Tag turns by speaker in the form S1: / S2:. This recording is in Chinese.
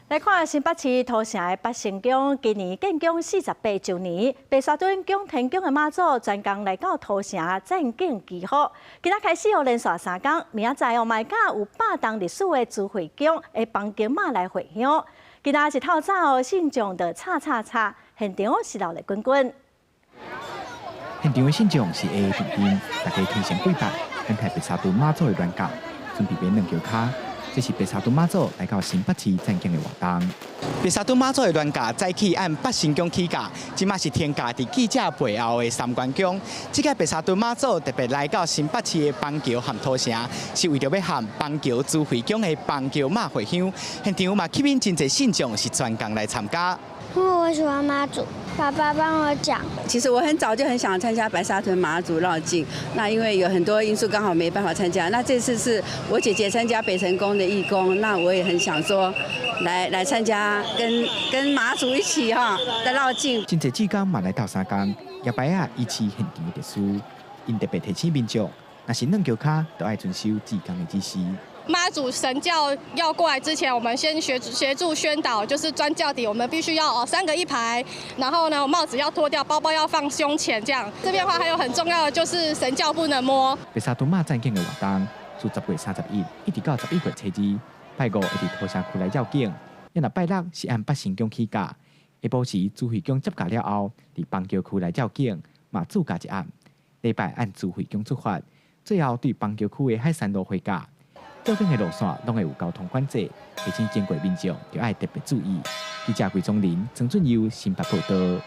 S1: 来看新北市土城的北成宫，今年建宫48周年，白沙屯宫天宫的妈祖专工来到土城赞景祈福。今仔开始连续3天，明仔载卖甲有8档历史的朱慧宫的帮经马来回乡。今仔一透早，信众就现场是闹热滚滚。
S2: 现场的信众是下定定，大家提前跪拜，等待白沙屯妈祖的銮驾，准备买2桥卡。这是白沙屯妈祖来到新北市赞景的活动。
S3: 白沙屯妈祖的銮驾早起按北成宫起驾，即马是天驾伫记者背后的三关宫。这个白沙屯妈祖特别来到新北市的邦桥和土城，是为着要和邦桥朱慧宫的邦桥妈回乡。现场嘛吸引真侪信众是专工来参加。
S4: 因为我喜欢妈祖，爸爸帮我讲。
S5: 其实我很早就很想参加白沙屯妈祖绕境，那因为有很多因素刚好没办法参加。那这次是我姐姐参加北成宫的义工，那我也很想说来参加，跟妈祖一起来绕境。
S2: 真侪志工嘛来到3天，也摆啊一起现场的特殊，因特别提醒民众，若是2桥卡都要遵守志工的指示。
S6: 妈祖神教要过来之前，我们先协助宣导，就是钻教底，我们必须要3个1排，然后呢帽子要脱掉，包包要放胸前，这样。这边的话还有很重要的就是神教不能摸。
S2: 白沙屯妈赞景的活动，自10月31一直到11月初2，拜5会伫土城区来绕境，因若拜6是按北成宫起驾，下晡时朱慧宫接驾了后，伫邦桥区来绕境，嘛自驾一暗。礼拜按朱慧宫出发，最后对邦桥区的海山路回家。绕境的路线拢会有交通管制，提醒经过民众要爱特别注意。记者桂宗林、曾俊佑新北报道。